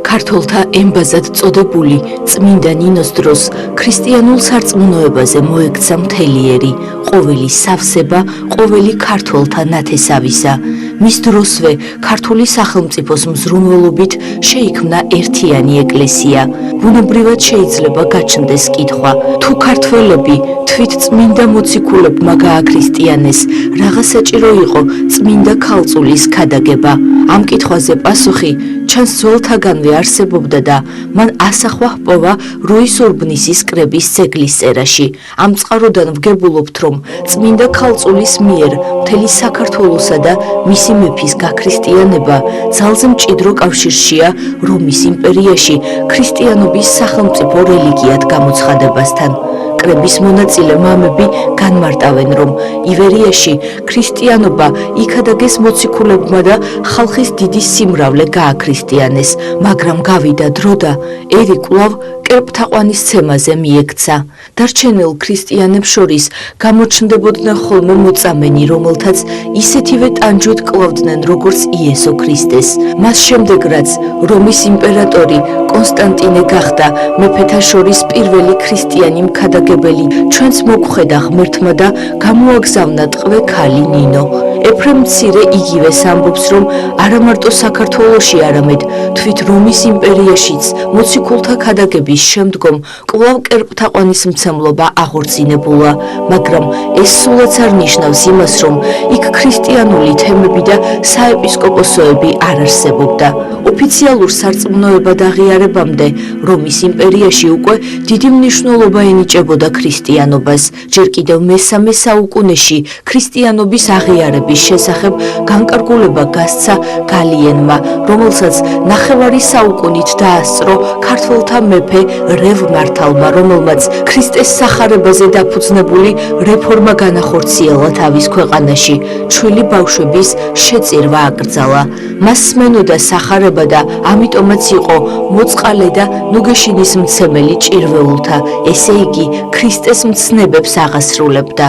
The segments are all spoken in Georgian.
ქართველთა ემბაზად წოდებული წმინდა ნინოს დროს ქრისტიანულ სარწმუნოებაზე მოექცა მთელიერი, ყოველი სავსება, ყოველი ქართველთა ნათესავისა. მის დროსვე ქართული სახელმწიფოს მზრუნველობით შეიქმნა ერთიანი ეკლესია. ბუნებრივად შეიძლება გაჩნდეს კითხვა, თუ ქართველები თვით წმინდა მოციქულებმა გააქრისტიანეს, რაღა საჭირო იყო წმინდა ქალწულის ქადაგება. ამ კითხვაზე პასუხი ჩანს ძველთაგანვე არსებობდა და მან ასახვა ჰპოვა რუის ურბნისის კრების ძეგლის წერაში. ამ წყაროდან ვგებულობთ, რომ წმინდა ქალწულის მიერ მთელი საქართველოსა და მისი მეფის გაქრისტიანება ძალზე მჭიდრო კავშირშია რომის იმპერიაში ქრისტიანობის სახელმწიფო რელიგიად გამოცხადებასთან. კრების მონაწილე მამები განმარტავენ, რომ ივერიაში ქრისტიანობა იქადაგეს მოციქულებმა და ხალხის დიდი სიმრავლე გააქრისტიანეს, მაგრამ გავიდა დრო და ერი კვლავ კერპთაყვანის ცემაზე მიექცა. დარჩენილ ქრისტიანებს შორის გამოჩნდებოდნენ ხოლმე მოწამენი, რომელთაც ისეთივე ტანჯვით კლავდნენ, როგორც იესო ქრისტეს. მას შემდეგ, რაც რომის იმპერატორი კონსტანტინე გახდა მეფეთა შორის პირველი ქრისტიანი მქადაგებელი, ჩვენს მოგვხედა ღმერთმა და გამოაგზავნა ტყვე ქალი ნინო. ეფრემ მცირე იგივეს ამბობს, რომ არა მარტო საქართველოში, არამედ თვით რომის იმპერიაშიც მოციქულთა ქადაგების შემდგომ კვლავ კერპთაყვანის მცემლობა აღორძინებულა, მაგრამ ეს სულაც არ ნიშნავს იმას, რომ იქ ქრისტიანული თემები და საეპისკოპოსოები არ არსებობდა. ოფიციალურ სარწმუნოებად აღიარებამდე რომის იმპერიაში უკვე დიდი მნიშვნელობა ენიჭებოდა ქრისტიანობას. ჯერ კიდევ მესამე საუკუნეში ქრისტიანობის აღიარების შესახებ განკარგულება გასცა გალიენმა, რომელსაც ნახევარი საუკუნით დაასწრო ქართველთა მეფე რევ მართალმა, რომელმაც ქრისტეს სახარებაზე დაფუძნებული რეფორმა განახორციელა თავის ქვეყანაში. ჩვილი ბავშვების შეწირვა აკრძალა. მას სმენოდა სახარება და ამიტომაც იყო მოწყალე და ნუგეშინის მცემელი ჭირვეულთა, ესე იგი ქრისტეს მცნებებს აღასრულებდა.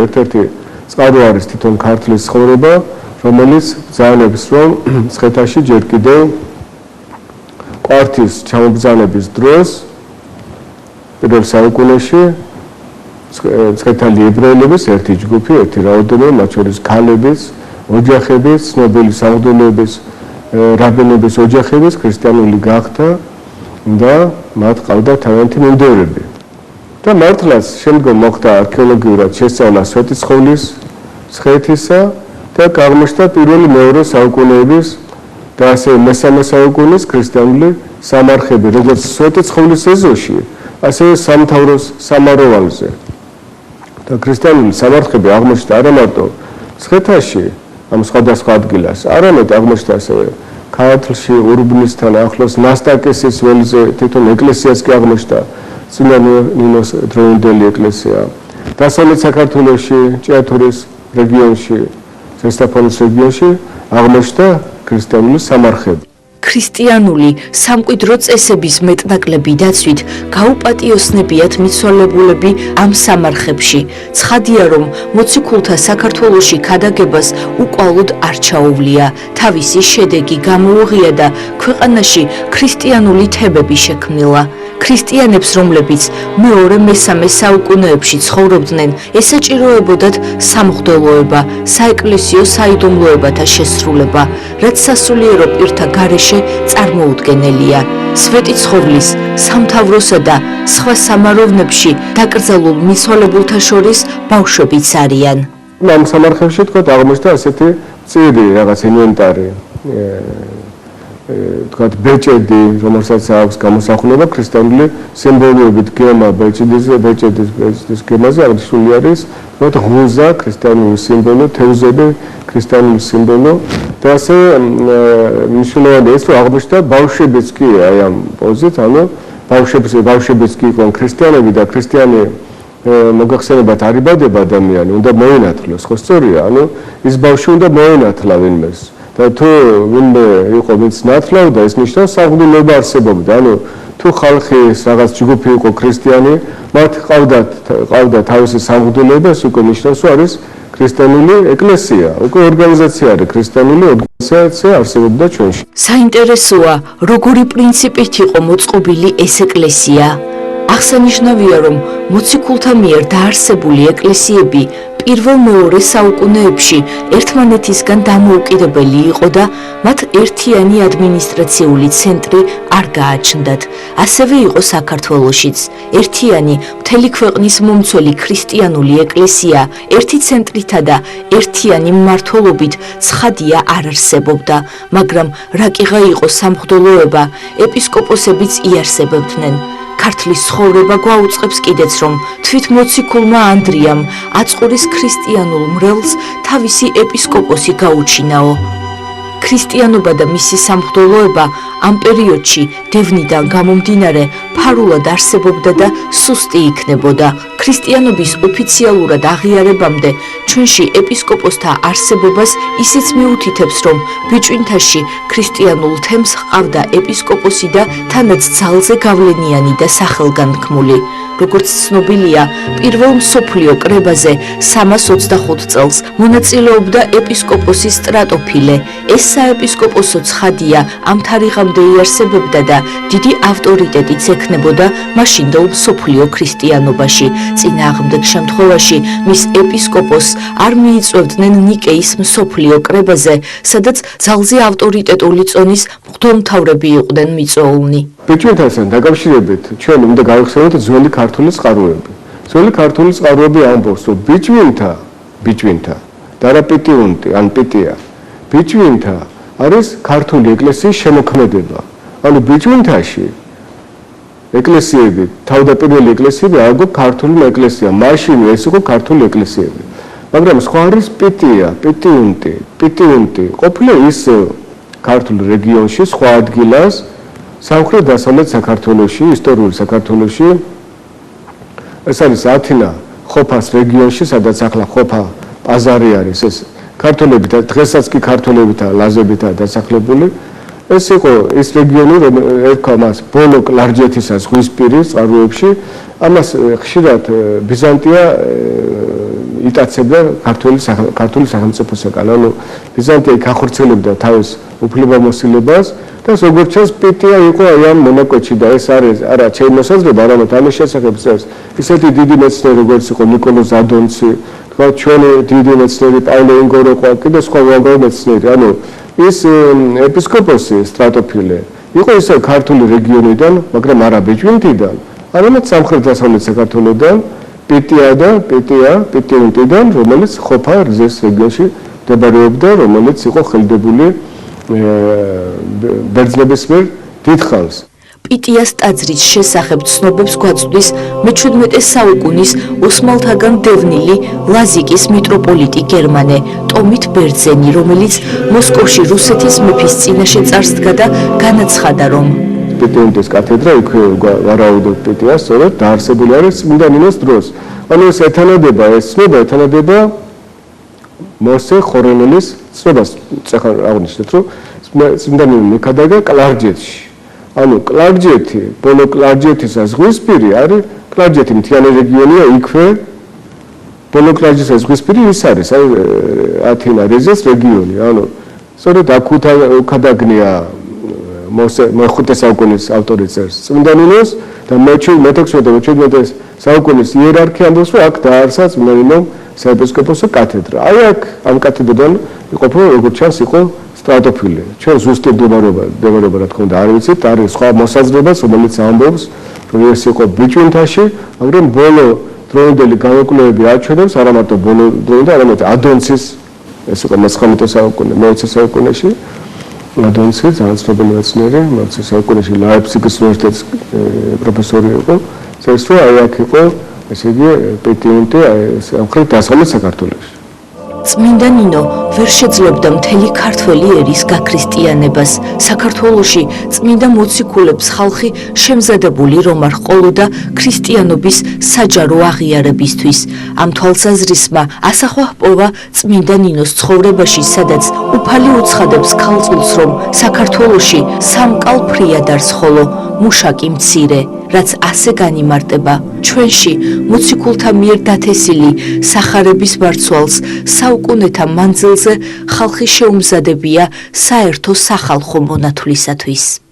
ერთ-ერთი წყარო არის თვითონ ქართლის ცხოვრება, რომელიც ძალებს რომ მცხეთაში ჯერ კიდევ კვართის ჩამობრძანების დროს პირველ საუკუნეში მცხეთელი ებრაელების ერთი ჯგუფი, ერთი რაოდენობა, მათ შორის ქალების, ოჯახების, ცნობილი სამღვდელოების, რაბინების ოჯახების ქრისტიანული გახდა და მათ ყავდა თავიანთი მიმდევრები. და მართლაც შემდგომ მოხდა არქეოლოგიურად შესწავლა სვეტიცხოვლის მცხეთისა და აღმოჩნდა პირველი მეორე საუკუნეების და ასევე მესამე საუკუნის ქრისტიანული სამარხები, როგორც სვეტიცხოვლის ეზოში, ასევე სამთავროს სამაროვალზე. და ქრისტიანული სამარხები აღმოჩნდა არა მარტო მცხეთაში, ამ სხვადასხვა ადგილას, არამედ აღმოჩნდა ასევე ქართლში, ურბნისთან ახლოს ნასტაკესის ველზე თვითონ ეკლესიაც კი აღმოჩნდა, წმინდა ნინოს დროინდელი ეკლესია. დასავლეთ საქართველოში, ჭიათურის რეგიონში, ზესტაფონის რეგიონში აღმოჩნდა ქრისტიანული სამარხები. ქრისტიანული სამკვიდრო წესების მეტნაკლები დაცვით გაუპატიოსნებიათ მიცვალებულები ამ სამარხებში. ცხადია, რომ მოციქულთა საქართველოში ქადაგებას უკვალოდ არ ჩაუვლია. თავისი შედეგი გამოუღია და ქვეყანაში ქრისტიანული თემები შექმნილა. ქრისტიანებს, რომლებიც მეორე-მესამე საუკუნეებში ცხოვრობდნენ, ესაჭიროებოდათ სამღვდელოება, საეკლესიო საიდუმლოებათა შესრულება, რაც სასულიერო პირთა გარეშე წარმოუდგენელია. სვეტიცხოვლის, სამთავროსა და სხვა სამაროვნებში დაკრძალულ მიცვალებულთა შორის ბავშვებიც არიან. ამ სამარხებში თქვა აღმოჩნდა ასეთი წირი რაღაც ინვენტარი. თქვათ ბეჭედი, რომელსაც აქვს გამოსახულება ქრისტიანული სიმბოლოებით, გემა ბეჭედის გემაზე აღნიშნული არის, თქვათ ღუზა ქრისტიანული სიმბოლო, თევზები ქრისტიანული სიმბოლო და ასე მნიშვნელოვანია ეს, რომ აღმოჩნდა ბავშვებიც კი აი ამ პოზით, ანუ ბავშვებიც კი იყვნენ ქრისტიანები და ქრისტიანი მოგახსენებათ არ იბადება ადამიანი, უნდა მოინათლოს, ხო სწორია? ანუ ის ბავშვი უნდა მოინათლა ვინმეს. და თუ ვინმე იყო ვინც ნათლავდა, ეს ნიშნავს საღვთო არსებობდა. ანუ თუ ხალხის რაღაც ჯგუფი იყო ქრისტიანი, მათ ყავდა თავისი სამღვდელოება, ეს უკვე ნიშნავს, რომ არის ქრისტიანული ეკლესია, უკვე ორგანიზაცია არის, ქრისტიანული ორგანიზაცია არსებობდა ჩვენში. საინტერესოა, როგორი პრინციპით იყო მოწყობილი ეს ეკლესია. აღსანიშნავია, რომ მოციქულთა მიერ დაარსებული ეკლესიები პირველ-მეორე საუკუნეებში ერთმანეთისგან დამოუკიდებელი იყო და მათ ერთიანი ადმინისტრაციული ცენტრი არ გააჩნდათ. ასევე იყო საქართველოშიც. ერთიანი მთელი ქვეყნის მომცველი ქრისტიანული ეკლესია ერთი ცენტრითა და ერთიანი მმართველობით ცხადია არ არსებობდა, მაგრამ რა კიღა იყო სამღვდელოება, ეპისკოპოსებიც იარსებებდნენ. ქართლის ცხოვრება გვაუწყებს კიდეც, რომ თვით მოციქულმა ანდრიამ აწყურის ქრისტიანულ მრევლს თავისი ეპისკოპოსი გაუჩინაო. ქრისტიანობა და მისი სამღვდელოება ამ პერიოდში დევნიდან გამომდინარე ფარულად არსებობდა და სუსტი იქნებოდა. ქრისტიანობის ოფიციალურად აღიარებამდე ჩვენში ეპისკოპოსთა არსებობას ისიც მიუთითებს, რომ ბიჭვინთაში ქრისტიანულ თემს ჰყავდა ეპისკოპოსი და თანაც ძალზე გავლენიანი და სახელგანთქმული. როგორც ცნობილია, პირველ მსოფლიო კრებაზე 325 წელს მონაწილეობდა ეპისკოპოსი სტრატოფილე. ეს საეპისკოპოსო ცხადია ამ თარიღამდე იარსებებდა და დიდი ავტორიტეტიც ექნებოდა მაშინდელ მსოფლიო ქრისტიანობაში. წინააღმდეგ შემთხვევაში მის ეპისკოპოსს არ მიიწვევდნენ ნიკეის მსოფლიო კრებაზე, სადაც ძალზე ავტორიტეტული წონის მღვდელმთავრები იყვნენ მიწვეულნი. ბიჭვინთასთან დაკავშირებით ჩვენ უნდა გავიხსენოთ ძველი ქართული წყაროები. ძველი ქართული წყაროები ამბობს, რომ ბიჭვინთა და არა პიტიუნტი ან პიტია. ბიჭვინთა არის ქართული ეკლესიის შემოქმედება. ანუ ბიჭვინთაში ეკლესიები, თავდაპირველი ეკლესიები აიგო ქართული ეკლესია. მაშინ ეს იყო ქართული ეკლესიები. მაგრამ სხვა არის პიტიუნტი ყოფილი ის ქართულ რეგიონში, სხვა ადგილას, სამხრეთ-დასავლეთ საქართველოში, ისტორიულ საქართველოში. ეს არის ათინა ხოფას რეგიონში, სადაც ახლა ხოფა პაზარი არის, ეს ქართველები და დღესაც კი ქართველებითა ლაზებითა დასახლებული. ეს იყო ის რეგიონი, ერქვა მას ბოლო კლარჯეთისა ზღვისპირის წყაროებში. ამას ხშირად ბიზანტია იტაცებდა ქართული სახელმწიფოსაგან. ანუ ბიზანტია ახორციელებდა თავის უფლებამოსილებას და როგორც ჩანს პიტია იყო აი ამ მონაკვეთში და ეს არის არა ჩემი მოსაზრება, არამედ ამის შესახებ წერს ისეთი დიდი მეცნიერი როგორც იყო ნიკოლოზ ზადონცი, თქვა ჩვენი დიდი მეცნიერი პავლე ინგოროყვა, კიდე სხვა უამრავი მეცნიერი. ანუ ის ეპისკოპოსი სტრატოფილე იყო ისე ქართული რეგიონიდან, მაგრამ არა ბიჭვინთიდან, არამედ სამხრეთ-დასავლეთ საქართველოსდან, პიტიუნტიდან, რომელიც ხოფა რძეს რეგიონში მდებარეობდა, რომელიც იყო ხელდებული ბერძნების მიერ დიდხანს. პიტიას ტაძრის შესახებ ცნობებს გვაწვდის მე-17 საუკუნის ოსმალთაგან დევნილი ლაზიკის მიტროპოლიტი გერმანე ტომით ბერძენი, რომელიც მოსკოვში რუსეთის მეფის წინაშე წარსდგა და განაცხადა, რომ პიტიუნტის კათედრა იქ ვარაუდობ პიტიას, სწორედ დაარსებული არის წმინდა ნინოს დროს. ანუ ეს ცნობა ეთანადება მოსე ხორენელის ცნობას. წეხა აღნიშნეთ, რომ წმინდა ნინო მიქადაგა კლარჯეთში. ანუ კლარჯეთი, ბოლო კლარჯეთისა ზღვისპირი არის, კლარჯეთი მთიანი რეგიონია, იქვე ბოლო კლარჯეთის ზღვისპირი ის არის, აი ათინა რეზეს რეგიონი. ანუ სწორედ აქ უკადაგნია მე-5 საუკუნის ავტორი წერს წმინდა ნინოს და მე-16 საუკუნის იერარქია ამბობს, რომ აქ დაარსა წმინდა ნინომ საეპისკოპოსო კათედრა. აი აქ ამ კათედრიდან იყოფა, როგორც ჩანს, იყო სტრატოფილე. ჩვენ ზუსტი მდებარეობა რა თქმა უნდა არ ვიცით, არის სხვა მოსაზრებაც, რომელიც ამბობს, რომ ეს იყო ბიჭვინთაში, მაგრამ ბოლო დროინდელი გამოკვლევები აჩვენებს, არა მარტო ბოლო დროინდელი, არამედ ადონცის, ეს იყო მე-19 საუკუნე, მე-20 საუკუნეში, ადონცი ძალიან ცნობილი მეცნიერი, მე-20 საუკუნეში ლაიფციგის უნივერსიტეტის პროფესორი იყო, წერს, რომ აი აქ იყო, ესე იგი, პიტიუნტი, სამხრეთ დასავლეთ საქართველოში. წმინდა ნინო ვერ შეძლებდა მთელი ქართველი ერის გაქრისტიანებას. საქართველოში წმინდა მოციქულებს ხალხი შემზადებული რომ არ ჰყოლოდა ქრისტიანობის საჯარო აღიარებისთვის. ამ თვალსაზრისმა ასახვა ჰპოვა წმინდა ნინოს ცხოვრებაში, სადაც უფალი უცხადებს ქალწულს, რომ საქართველოში სამკალფრია დარს, ხოლო მუშაკი მცირე, რაც ასე განიმარტება ჩვენში მოციქულთა მიერ დათესილი სახარების ვარცვალს საუკუნეთა მანძილზე ხალხი შეუმზადებია საერთო სახალხო მონათვლისათვის.